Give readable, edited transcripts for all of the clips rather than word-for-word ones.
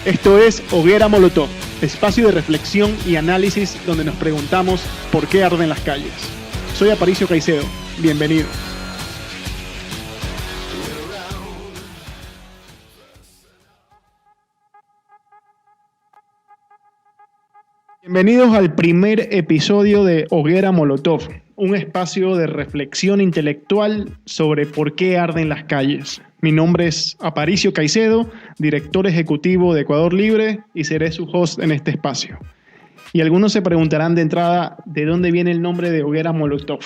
Esto es Hoguera Molotov, espacio de reflexión y análisis donde nos preguntamos por qué arden las calles. Soy Aparicio Caicedo, bienvenido. Bienvenidos al primer episodio de Hoguera Molotov, un espacio de reflexión intelectual sobre por qué arden las calles. Mi nombre es Aparicio Caicedo, director ejecutivo de Ecuador Libre, y seré su host en este espacio. Y algunos se preguntarán de entrada de dónde viene el nombre de Hoguera Molotov.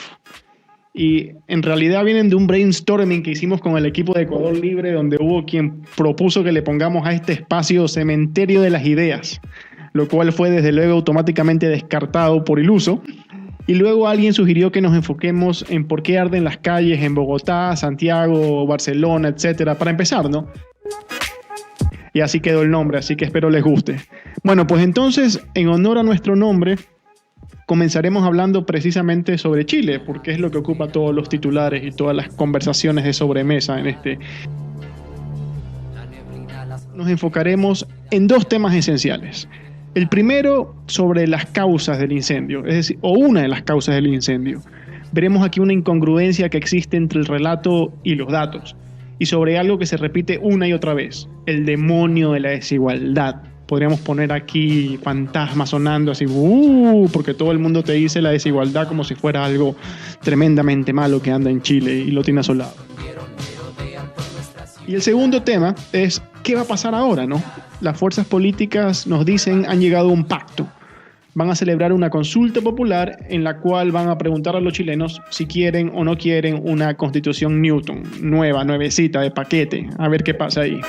Y en realidad vienen de un brainstorming que hicimos con el equipo de Ecuador Libre, donde hubo quien propuso que le pongamos a este espacio Cementerio de las Ideas, lo cual fue desde luego automáticamente descartado por iluso. Y luego alguien sugirió que nos enfoquemos en por qué arden las calles en Bogotá, Santiago, Barcelona, etcétera, para empezar, ¿no? Y así quedó el nombre, así que espero les guste. Bueno, pues entonces, en honor a nuestro nombre, comenzaremos hablando precisamente sobre Chile, porque es lo que ocupa todos los titulares y todas las conversaciones de sobremesa en este. Nos enfocaremos en dos temas esenciales. El primero, sobre las causas del incendio, es decir, o una de las causas del incendio. Veremos aquí una incongruencia que existe entre el relato y los datos, y sobre algo que se repite una y otra vez, el demonio de la desigualdad. Podríamos poner aquí fantasmas sonando así, porque todo el mundo te dice la desigualdad como si fuera algo tremendamente malo que anda en Chile y lo tiene asolado. Y el segundo tema es, ¿qué va a pasar ahora, no? Las fuerzas políticas nos dicen han llegado a un pacto. Van a celebrar una consulta popular en la cual van a preguntar a los chilenos si quieren o no quieren una constitución Newton, nuevecita, de paquete. A ver qué pasa ahí.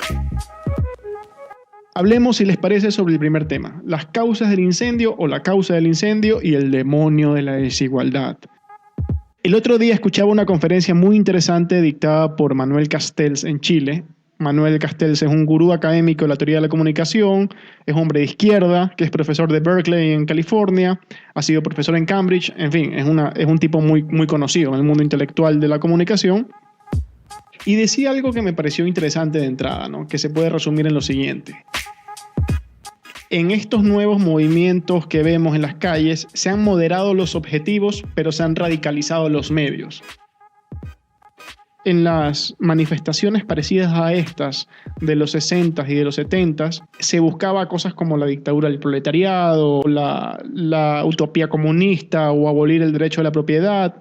Hablemos, si les parece, sobre el primer tema, las causas del incendio o la causa del incendio y el demonio de la desigualdad. El otro día escuchaba una conferencia muy interesante dictada por Manuel Castells en Chile. Manuel Castells es un gurú académico de la teoría de la comunicación, es hombre de izquierda, que es profesor de Berkeley en California, ha sido profesor en Cambridge, en fin, es un tipo muy conocido en el mundo intelectual de la comunicación. Y decía algo que me pareció interesante de entrada, ¿no? Que se puede resumir en lo siguiente. En estos nuevos movimientos que vemos en las calles, se han moderado los objetivos, pero se han radicalizado los medios. En las manifestaciones parecidas a estas de los 60s y de los 70s, se buscaba cosas como la dictadura del proletariado, la utopía comunista o abolir el derecho a la propiedad,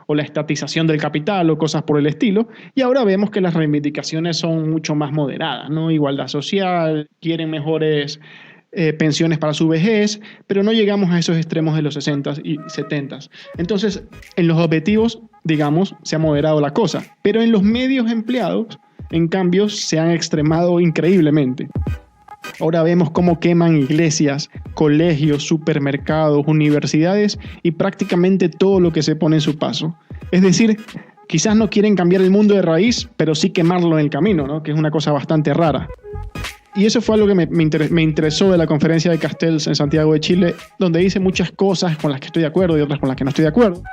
o la estatización del capital o cosas por el estilo. Y ahora vemos que las reivindicaciones son mucho más moderadas, ¿no? Igualdad social, quieren mejores pensiones para su vejez, pero no llegamos a esos extremos de los 60s y 70s. Entonces, en los objetivos, digamos, se ha moderado la cosa, pero en los medios empleados, en cambio, se han extremado increíblemente. Ahora vemos cómo queman iglesias, colegios, supermercados, universidades y prácticamente todo lo que se pone en su paso. Es decir, quizás no quieren cambiar el mundo de raíz, pero sí quemarlo en el camino, ¿no? Que es una cosa bastante rara. Y eso fue algo que me interesó de la conferencia de Castells en Santiago de Chile, donde dice muchas cosas con las que estoy de acuerdo y otras con las que no estoy de acuerdo.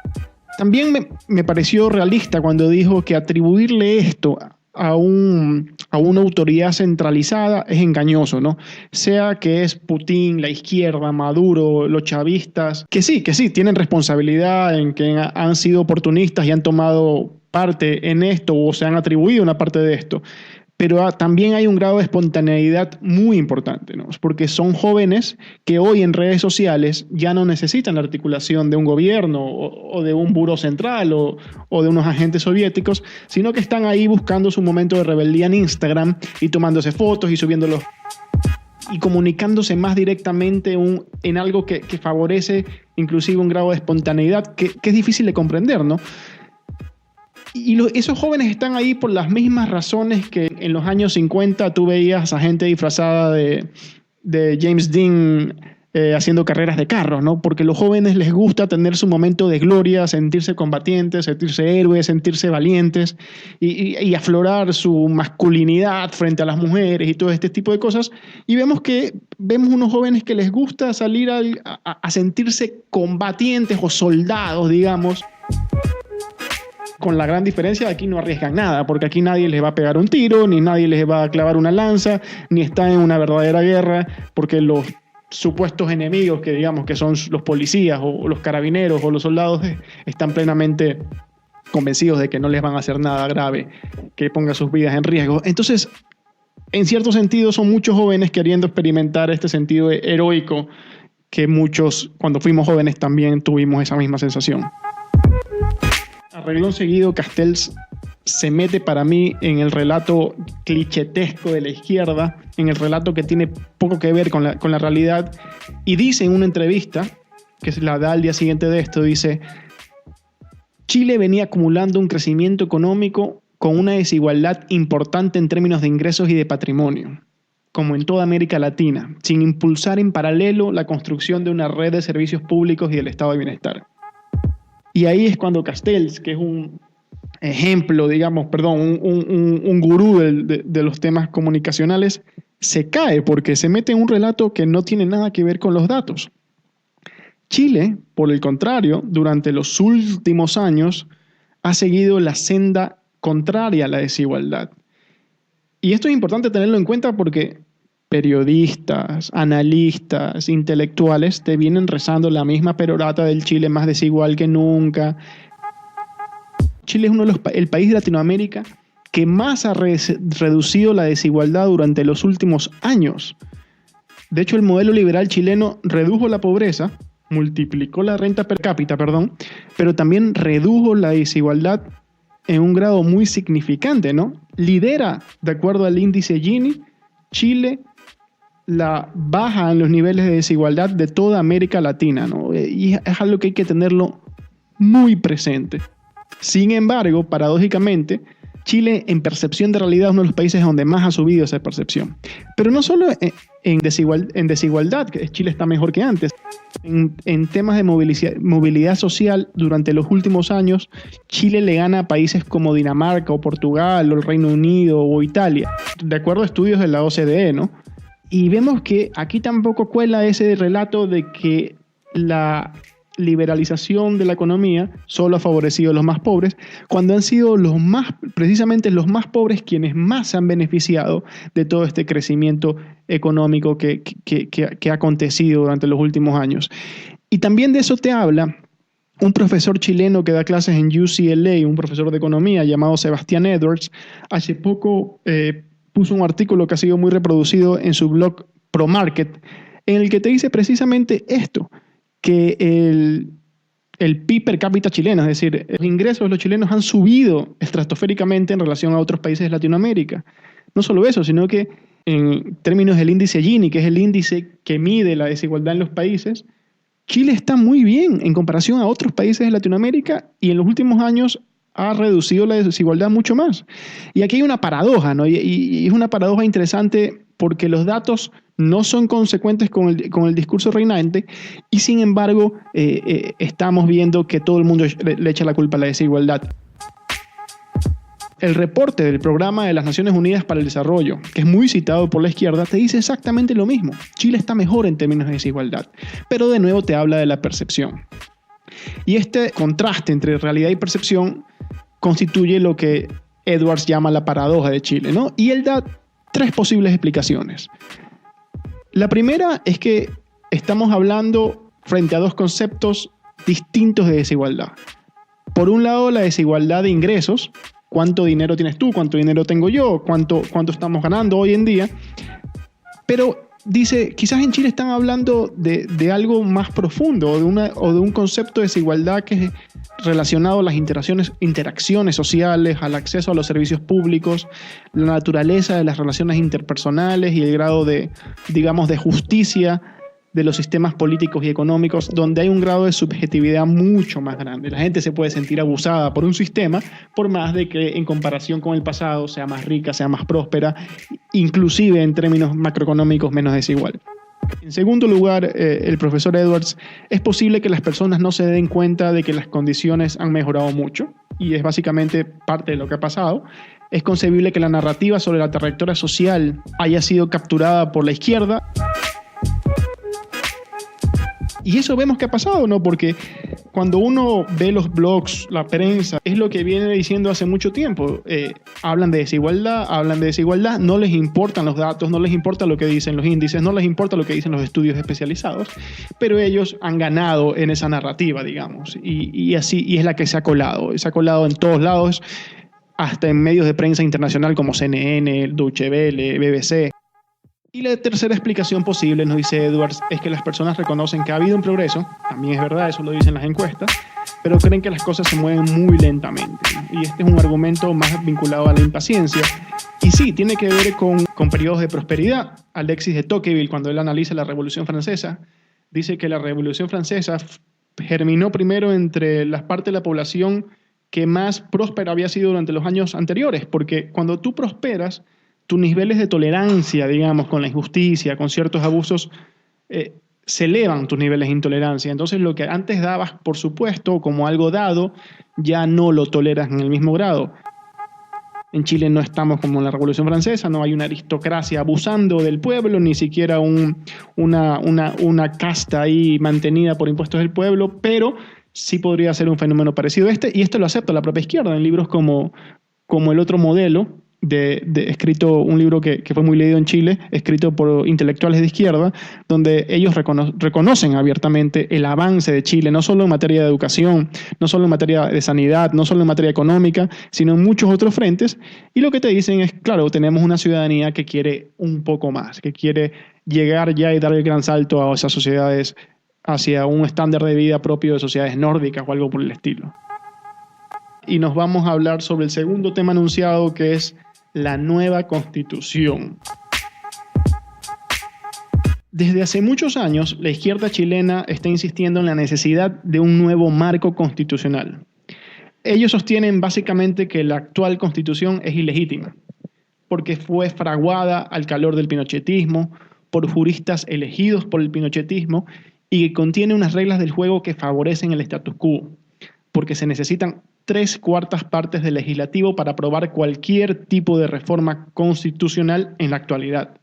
También me pareció realista cuando dijo que atribuirle esto a una autoridad centralizada es engañoso, ¿no? Sea que es Putin, la izquierda, Maduro, los chavistas, que sí, tienen responsabilidad en que han sido oportunistas y han tomado parte en esto o se han atribuido una parte de esto. Pero también hay un grado de espontaneidad muy importante, ¿no? Porque son jóvenes que hoy en redes sociales ya no necesitan la articulación de un gobierno o de un buró central o de unos agentes soviéticos, sino que están ahí buscando su momento de rebeldía en Instagram y tomándose fotos y subiéndolos y comunicándose más directamente en algo que favorece inclusive un grado de espontaneidad que es difícil de comprender, ¿no? Y esos jóvenes están ahí por las mismas razones que en los años 50 tú veías a gente disfrazada de James Dean haciendo carreras de carros, ¿no? Porque a los jóvenes les gusta tener su momento de gloria, sentirse combatientes, sentirse héroes, sentirse valientes y aflorar su masculinidad frente a las mujeres y todo este tipo de cosas. Y vemos unos jóvenes que les gusta salir a sentirse combatientes o soldados, digamos. Con la gran diferencia de aquí no arriesgan nada, porque aquí nadie les va a pegar un tiro, ni nadie les va a clavar una lanza, ni está en una verdadera guerra, porque los supuestos enemigos que digamos que son los policías o los carabineros o los soldados están plenamente convencidos de que no les van a hacer nada grave que ponga sus vidas en riesgo. Entonces, en cierto sentido, son muchos jóvenes queriendo experimentar este sentido heroico que muchos, cuando fuimos jóvenes, también tuvimos esa misma sensación. A renglón seguido, Castells se mete para mí en el relato clichetesco de la izquierda, en el relato que tiene poco que ver con la realidad, y dice en una entrevista, que se la da al día siguiente de esto, dice: Chile venía acumulando un crecimiento económico con una desigualdad importante en términos de ingresos y de patrimonio, como en toda América Latina, sin impulsar en paralelo la construcción de una red de servicios públicos y del estado de bienestar. Y ahí es cuando Castells, que es un ejemplo, un gurú de los temas comunicacionales, se cae porque se mete en un relato que no tiene nada que ver con los datos. Chile, por el contrario, durante los últimos años ha seguido la senda contraria a la desigualdad. Y esto es importante tenerlo en cuenta porque periodistas, analistas, intelectuales te vienen rezando la misma perorata del Chile más desigual que nunca. Chile es el país de Latinoamérica que más ha reducido la desigualdad durante los últimos años. De hecho, el modelo liberal chileno redujo la pobreza, multiplicó la renta per cápita, pero también redujo la desigualdad en un grado muy significante, ¿no? Lidera, de acuerdo al índice Gini, Chile la baja en los niveles de desigualdad de toda América Latina, ¿no? Y es algo que hay que tenerlo muy presente. Sin embargo, paradójicamente, Chile en percepción de realidad es uno de los países donde más ha subido esa percepción. Pero no solo en desigualdad, que Chile está mejor que antes. En temas de movilidad social, durante los últimos años, Chile le gana a países como Dinamarca o Portugal o el Reino Unido o Italia, de acuerdo a estudios de la OCDE, ¿no? Y vemos que aquí tampoco cuela ese relato de que la liberalización de la economía solo ha favorecido a los más pobres, cuando han sido precisamente los más pobres quienes más se han beneficiado de todo este crecimiento económico que ha acontecido durante los últimos años. Y también de eso te habla un profesor chileno que da clases en UCLA, un profesor de economía llamado Sebastián Edwards. Hace poco puso un artículo que ha sido muy reproducido en su blog ProMarket, en el que te dice precisamente esto, que el PIB per cápita chileno, es decir, los ingresos de los chilenos han subido estratosféricamente en relación a otros países de Latinoamérica. No solo eso, sino que en términos del índice Gini, que es el índice que mide la desigualdad en los países, Chile está muy bien en comparación a otros países de Latinoamérica y en los últimos años ha reducido la desigualdad mucho más. Y aquí hay una paradoja, ¿no? Y es una paradoja interesante porque los datos no son consecuentes con el discurso reinante y sin embargo estamos viendo que todo el mundo le echa la culpa a la desigualdad. El reporte del Programa de las Naciones Unidas para el Desarrollo, que es muy citado por la izquierda, te dice exactamente lo mismo. Chile está mejor en términos de desigualdad, pero de nuevo te habla de la percepción. Y este contraste entre realidad y percepción constituye lo que Edwards llama la paradoja de Chile, ¿no? Y él da tres posibles explicaciones. La primera es que estamos hablando frente a dos conceptos distintos de desigualdad. Por un lado, la desigualdad de ingresos, cuánto dinero tienes tú, cuánto dinero tengo yo, cuánto estamos ganando hoy en día. Pero dice, quizás en Chile están hablando de algo más profundo o de un concepto de desigualdad que es relacionado a las interacciones sociales, al acceso a los servicios públicos, la naturaleza de las relaciones interpersonales y el grado de justicia de los sistemas políticos y económicos, donde hay un grado de subjetividad mucho más grande. La gente se puede sentir abusada por un sistema, por más de que en comparación con el pasado sea más rica, sea más próspera, inclusive en términos macroeconómicos menos desigual. En segundo lugar, el profesor Edwards, es posible que las personas no se den cuenta de que las condiciones han mejorado mucho, y es básicamente parte de lo que ha pasado. Es concebible que la narrativa sobre la trayectoria social haya sido capturada por la izquierda. Y eso vemos que ha pasado, ¿no? Porque cuando uno ve los blogs, la prensa, es lo que viene diciendo hace mucho tiempo. Hablan de desigualdad, no les importan los datos, no les importa lo que dicen los índices, no les importa lo que dicen los estudios especializados, pero ellos han ganado en esa narrativa, digamos, y es la que se ha colado en todos lados, hasta en medios de prensa internacional como CNN, Deutsche Welle, BBC. Y la tercera explicación posible, nos dice Edwards, es que las personas reconocen que ha habido un progreso, también es verdad, eso lo dicen las encuestas, pero creen que las cosas se mueven muy lentamente, ¿no? Y este es un argumento más vinculado a la impaciencia. Y sí, tiene que ver con periodos de prosperidad. Alexis de Tocqueville, cuando él analiza la Revolución Francesa, dice que la Revolución Francesa germinó primero entre las partes de la población que más próspera había sido durante los años anteriores, porque cuando tú prosperas, tus niveles de tolerancia, digamos, con la injusticia, con ciertos abusos, se elevan tus niveles de intolerancia. Entonces, lo que antes dabas, por supuesto, como algo dado, ya no lo toleras en el mismo grado. En Chile no estamos como en la Revolución Francesa, no hay una aristocracia abusando del pueblo, ni siquiera una casta ahí mantenida por impuestos del pueblo, pero sí podría ser un fenómeno parecido a este, y esto lo acepta la propia izquierda en libros como El otro modelo, escrito, un libro que fue muy leído en Chile, escrito por intelectuales de izquierda, donde ellos reconocen abiertamente el avance de Chile, no solo en materia de educación, no solo en materia de sanidad, no solo en materia económica, sino en muchos otros frentes. Y lo que te dicen es, claro, tenemos una ciudadanía que quiere un poco más, que quiere llegar ya y dar el gran salto a esas sociedades hacia un estándar de vida propio de sociedades nórdicas o algo por el estilo. Y nos vamos a hablar sobre el segundo tema anunciado, que es la nueva Constitución. Desde hace muchos años, la izquierda chilena está insistiendo en la necesidad de un nuevo marco constitucional. Ellos sostienen básicamente que la actual Constitución es ilegítima, porque fue fraguada al calor del pinochetismo, por juristas elegidos por el pinochetismo, y que contiene unas reglas del juego que favorecen el status quo, porque se necesitan 3/4 partes del legislativo para aprobar cualquier tipo de reforma constitucional en la actualidad.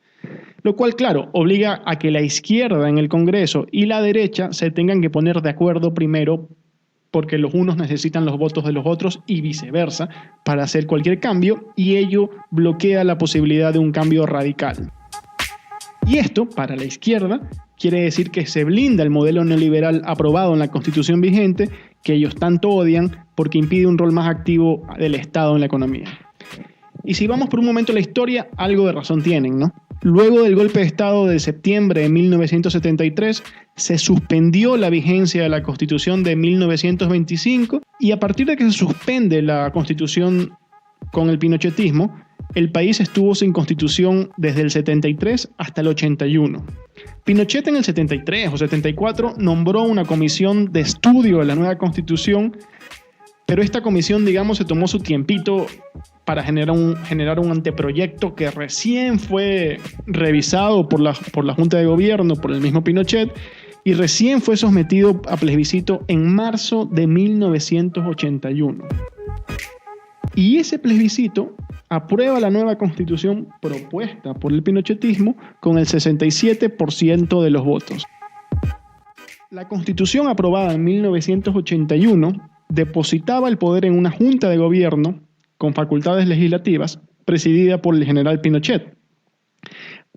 Lo cual, claro, obliga a que la izquierda en el Congreso y la derecha se tengan que poner de acuerdo primero, porque los unos necesitan los votos de los otros y viceversa para hacer cualquier cambio, y ello bloquea la posibilidad de un cambio radical. Y esto, para la izquierda, quiere decir que se blinda el modelo neoliberal aprobado en la Constitución vigente, que ellos tanto odian porque impide un rol más activo del Estado en la economía. Y si vamos por un momento a la historia, algo de razón tienen, ¿no? Luego del golpe de Estado de septiembre de 1973, se suspendió la vigencia de la Constitución de 1925, y a partir de que se suspende la Constitución con el pinochetismo, el país estuvo sin constitución desde el 73 hasta el 81. Pinochet en el 73 o 74 nombró una comisión de estudio de la nueva constitución, pero esta comisión, digamos, se tomó su tiempito para generar un anteproyecto que recién fue revisado por la Junta de Gobierno, por el mismo Pinochet, y recién fue sometido a plebiscito en marzo de 1981. Y ese plebiscito aprueba la nueva constitución propuesta por el pinochetismo con el 67% de los votos. La constitución aprobada en 1981 depositaba el poder en una junta de gobierno con facultades legislativas presidida por el general Pinochet,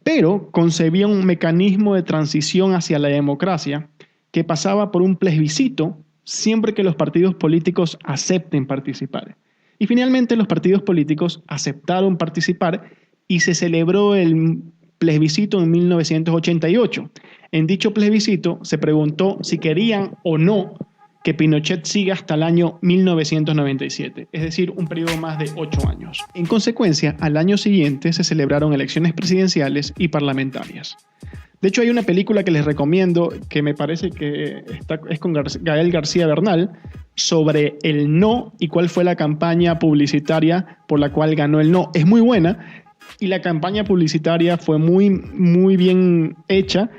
pero concebía un mecanismo de transición hacia la democracia que pasaba por un plebiscito siempre que los partidos políticos acepten participar. Y finalmente los partidos políticos aceptaron participar y se celebró el plebiscito en 1988. En dicho plebiscito se preguntó si querían o no que Pinochet siga hasta el año 1997, es decir, un periodo más de 8 años. En consecuencia, al año siguiente se celebraron elecciones presidenciales y parlamentarias. De hecho, hay una película que les recomiendo que me parece que es con Gael García Bernal, sobre el no y cuál fue la campaña publicitaria por la cual ganó el no. Es muy buena y la campaña publicitaria fue muy, muy bien hecha,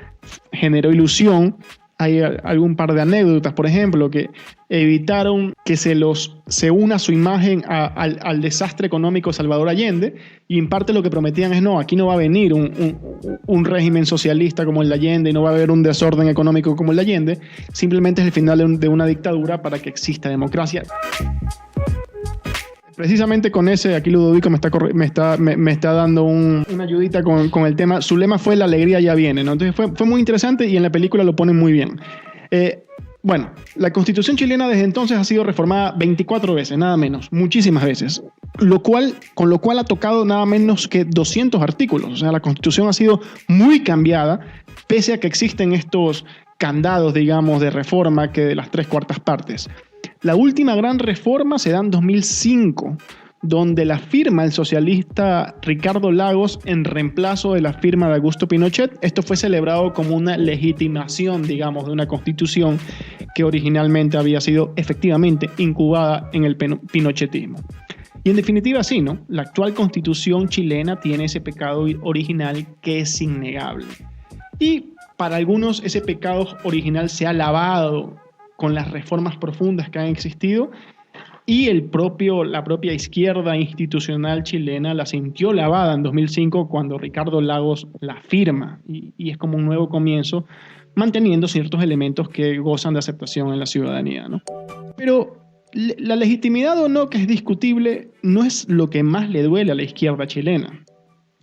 generó ilusión. Hay algún par de anécdotas, por ejemplo, que evitaron que se una su imagen al desastre económico de Salvador Allende, y en parte lo que prometían es: no, aquí no va a venir un régimen socialista como el de Allende y no va a haber un desorden económico como el de Allende, simplemente es el final de una dictadura para que exista democracia. Precisamente con ese, aquí Ludovico me está dando una ayudita con el tema. Su lema fue: la alegría ya viene, ¿no? Entonces fue muy interesante, y en la película lo ponen muy bien. Bueno, la Constitución chilena desde entonces ha sido reformada 24 veces, nada menos, muchísimas veces, con lo cual ha tocado nada menos que 200 artículos. O sea, la Constitución ha sido muy cambiada, pese a que existen estos candados, digamos, de reforma que de las 3/4 partes. La última gran reforma se da en 2005, donde la firma el socialista Ricardo Lagos en reemplazo de la firma de Augusto Pinochet. Esto fue celebrado como una legitimación, digamos, de una constitución que originalmente había sido efectivamente incubada en el pinochetismo. Y en definitiva sí, ¿no? La actual constitución chilena tiene ese pecado original que es innegable. Y para algunos ese pecado original se ha lavado con las reformas profundas que han existido, y la propia izquierda institucional chilena la sintió lavada en 2005 cuando Ricardo Lagos la firma, y es como un nuevo comienzo, manteniendo ciertos elementos que gozan de aceptación en la ciudadanía, ¿no? Pero la legitimidad o no, que es discutible, no es lo que más le duele a la izquierda chilena.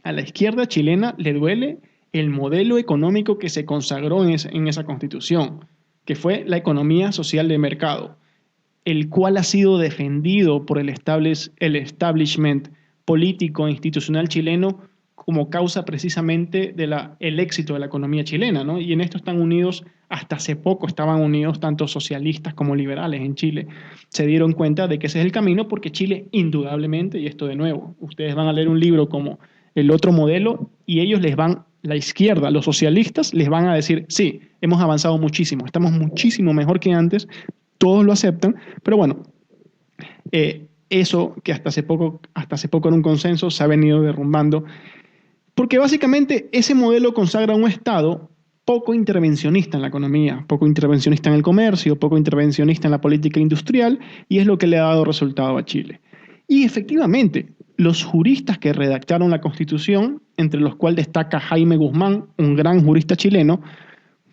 A la izquierda chilena le duele el modelo económico que se consagró en esa constitución, que fue la economía social de mercado, el cual ha sido defendido por el establishment político e institucional chileno como causa precisamente del éxito de la economía chilena, ¿no? Y en esto están unidos, hasta hace poco estaban unidos tanto socialistas como liberales en Chile. Se dieron cuenta de que ese es el camino, porque Chile indudablemente, y esto de nuevo, ustedes van a leer un libro como El otro modelo, y ellos la izquierda, los socialistas, les van a decir: sí, hemos avanzado muchísimo, estamos muchísimo mejor que antes, todos lo aceptan, pero bueno, eso que hasta hace poco era un consenso se ha venido derrumbando, porque básicamente ese modelo consagra un Estado poco intervencionista en la economía, poco intervencionista en el comercio, poco intervencionista en la política industrial, y es lo que le ha dado resultado a Chile. Y efectivamente, los juristas que redactaron la Constitución, entre los cuales destaca Jaime Guzmán, un gran jurista chileno,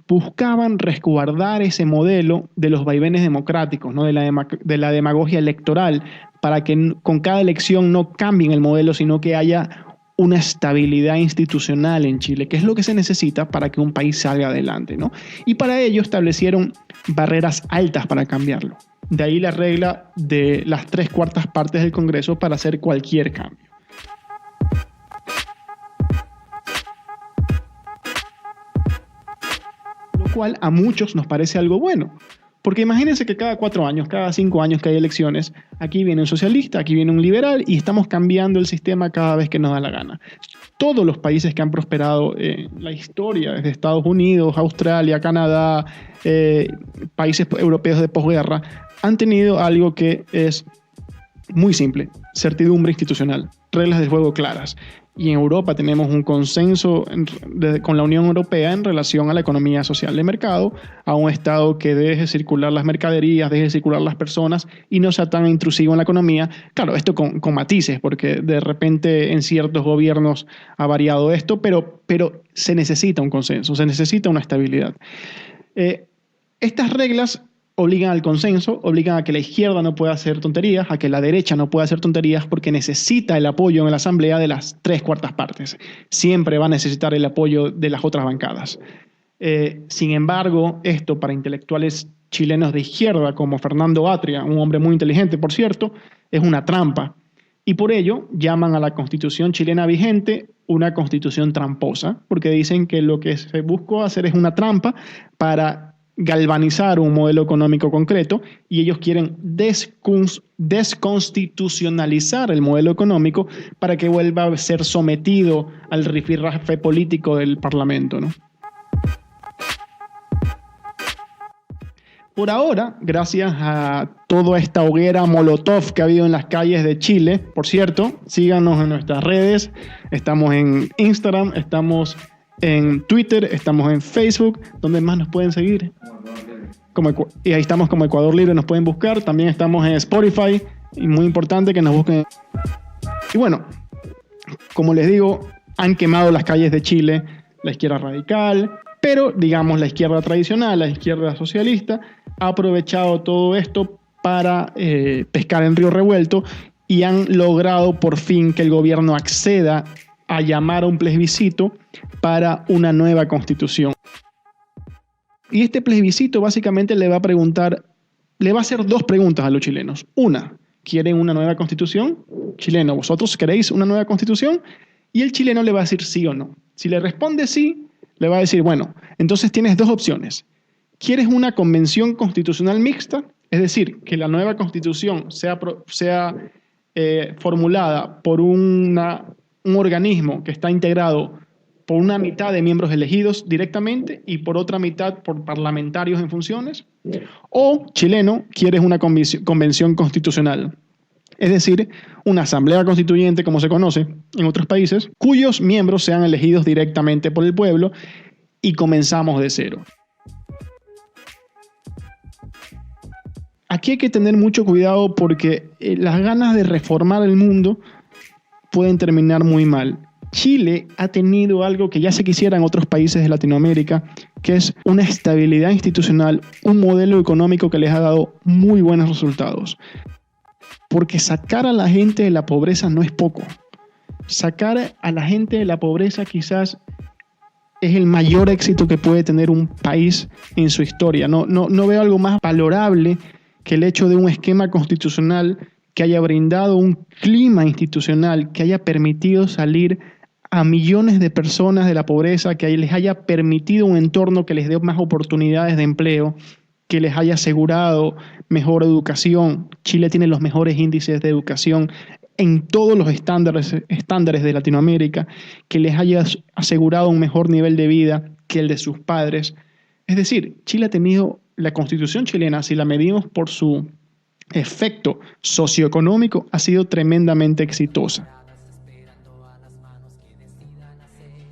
buscaban resguardar ese modelo de los vaivenes democráticos, ¿no? de la demagogia electoral, para que con cada elección no cambien el modelo, sino que haya una estabilidad institucional en Chile, que es lo que se necesita para que un país salga adelante, ¿no? Y para ello establecieron barreras altas para cambiarlo. De ahí la regla de las 3/4 partes del Congreso para hacer cualquier cambio. Lo cual a muchos nos parece algo bueno. Porque imagínense que cada 4 años, cada 5 años que hay elecciones, aquí viene un socialista, aquí viene un liberal, y estamos cambiando el sistema cada vez que nos da la gana. Todos los países que han prosperado en la historia, desde Estados Unidos, Australia, Canadá, países europeos de posguerra, han tenido algo que es muy simple: certidumbre institucional, reglas de juego claras. Y en Europa tenemos un consenso con la Unión Europea en relación a la economía social de mercado, a un Estado que deje circular las mercaderías, deje circular las personas y no sea tan intrusivo en la economía. Claro, esto con matices, porque de repente en ciertos gobiernos ha variado esto, pero se necesita un consenso, se necesita una estabilidad. Estas reglas obligan al consenso, obligan a que la izquierda no pueda hacer tonterías, a que la derecha no pueda hacer tonterías, porque necesita el apoyo en la asamblea de las 3/4 partes. Siempre va a necesitar el apoyo de las otras bancadas. Sin embargo, esto para intelectuales chilenos de izquierda como Fernando Atria, un hombre muy inteligente, por cierto, es una trampa. Y por ello llaman a la Constitución chilena vigente una constitución tramposa, porque dicen que lo que se buscó hacer es una trampa para galvanizar un modelo económico concreto, y ellos quieren desconstitucionalizar el modelo económico para que vuelva a ser sometido al rifirrafe político del Parlamento, ¿no? Por ahora, gracias a toda esta hoguera molotov que ha habido en las calles de Chile, por cierto, síganos en nuestras redes, estamos en Instagram, estamos en Twitter, estamos en Facebook. ¿Dónde más nos pueden seguir? y ahí estamos como Ecuador Libre, nos pueden buscar. También estamos en Spotify, y muy importante que nos busquen. Y bueno, como les digo, han quemado las calles de Chile la izquierda radical, pero digamos la izquierda tradicional, la izquierda socialista, ha aprovechado todo esto para pescar en río revuelto y han logrado por fin que el gobierno acceda a llamar a un plebiscito para una nueva constitución. Y este plebiscito básicamente le va a hacer dos preguntas a los chilenos. Una, ¿quieren una nueva constitución? Chileno, ¿vosotros queréis una nueva constitución? Y el chileno le va a decir sí o no. Si le responde sí, le va a decir, bueno, entonces tienes dos opciones. ¿Quieres una convención constitucional mixta? Es decir, que la nueva constitución sea formulada por un organismo que está integrado por una mitad de miembros elegidos directamente y por otra mitad por parlamentarios en funciones. O, chileno, quieres una convención constitucional. Es decir, una asamblea constituyente, como se conoce en otros países, cuyos miembros sean elegidos directamente por el pueblo y comenzamos de cero. Aquí hay que tener mucho cuidado porque las ganas de reformar el mundo pueden terminar muy mal. Chile ha tenido algo que ya se quisiera en otros países de Latinoamérica, que es una estabilidad institucional, un modelo económico que les ha dado muy buenos resultados. Porque sacar a la gente de la pobreza no es poco. Sacar a la gente de la pobreza quizás es el mayor éxito que puede tener un país en su historia. No veo algo más valorable que el hecho de un esquema constitucional que haya brindado un clima institucional, que haya permitido salir a millones de personas de la pobreza, que les haya permitido un entorno que les dé más oportunidades de empleo, que les haya asegurado mejor educación. Chile tiene los mejores índices de educación en todos los estándares de Latinoamérica, que les haya asegurado un mejor nivel de vida que el de sus padres. Es decir, Chile ha tenido la Constitución chilena, si la medimos por su efecto socioeconómico, ha sido tremendamente exitosa.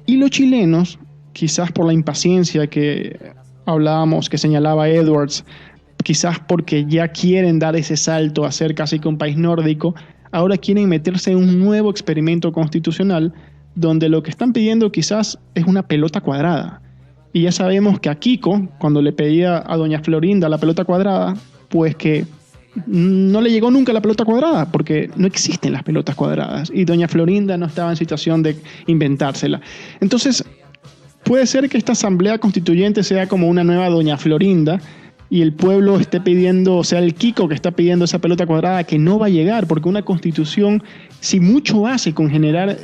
Y los chilenos, quizás por la impaciencia que hablábamos, que señalaba Edwards, quizás porque ya quieren dar ese salto a ser casi que un país nórdico, ahora quieren meterse en un nuevo experimento constitucional donde lo que están pidiendo quizás es una pelota cuadrada. Y ya sabemos que a Kiko, cuando le pedía a doña Florinda la pelota cuadrada, pues que no le llegó nunca la pelota cuadrada, porque no existen las pelotas cuadradas y doña Florinda no estaba en situación de inventársela. Entonces, puede ser que esta asamblea constituyente sea como una nueva doña Florinda y el pueblo esté pidiendo, o sea, el Kiko que está pidiendo esa pelota cuadrada que no va a llegar, porque una constitución, si mucho hace con generar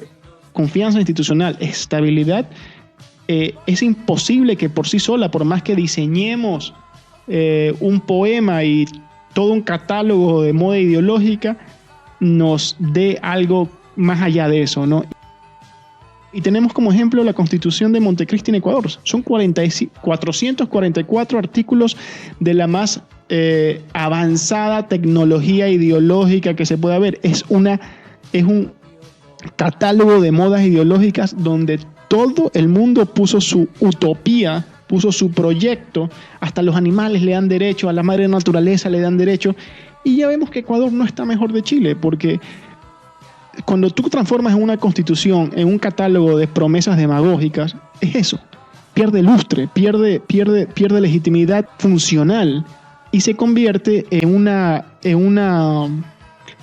confianza institucional, estabilidad, es imposible que por sí sola, por más que diseñemos un poema y todo un catálogo de moda ideológica, nos dé algo más allá de eso, ¿no? Y tenemos como ejemplo la Constitución de Montecristi en Ecuador. Son 444 artículos de la más avanzada tecnología ideológica que se pueda ver. Es un catálogo de modas ideológicas donde todo el mundo puso su utopía, puso su proyecto, hasta los animales le dan derecho, a la madre naturaleza le dan derecho, y ya vemos que Ecuador no está mejor de Chile, porque cuando tú transformas en una constitución, en un catálogo de promesas demagógicas, es eso, pierde lustre, pierde legitimidad funcional, y se convierte en un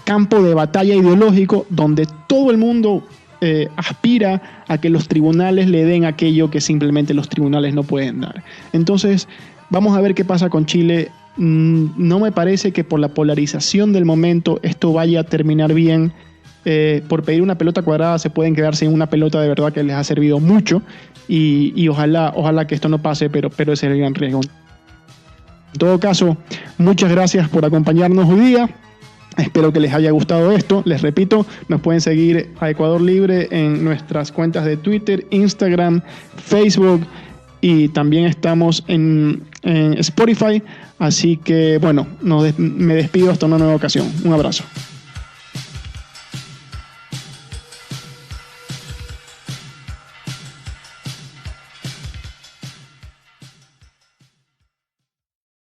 campo de batalla ideológico donde todo el mundo aspira a que los tribunales le den aquello que simplemente los tribunales no pueden dar. Entonces, vamos a ver qué pasa con Chile. No me parece que por la polarización del momento esto vaya a terminar bien. Por pedir una pelota cuadrada se pueden quedar sin una pelota de verdad que les ha servido mucho y ojalá que esto no pase, pero ese es el gran riesgo. En todo caso, muchas gracias por acompañarnos hoy día. Espero que les haya gustado esto. Les repito, nos pueden seguir a Ecuador Libre en nuestras cuentas de Twitter, Instagram, Facebook y también estamos en Spotify. Así que, bueno, me despido hasta una nueva ocasión. Un abrazo.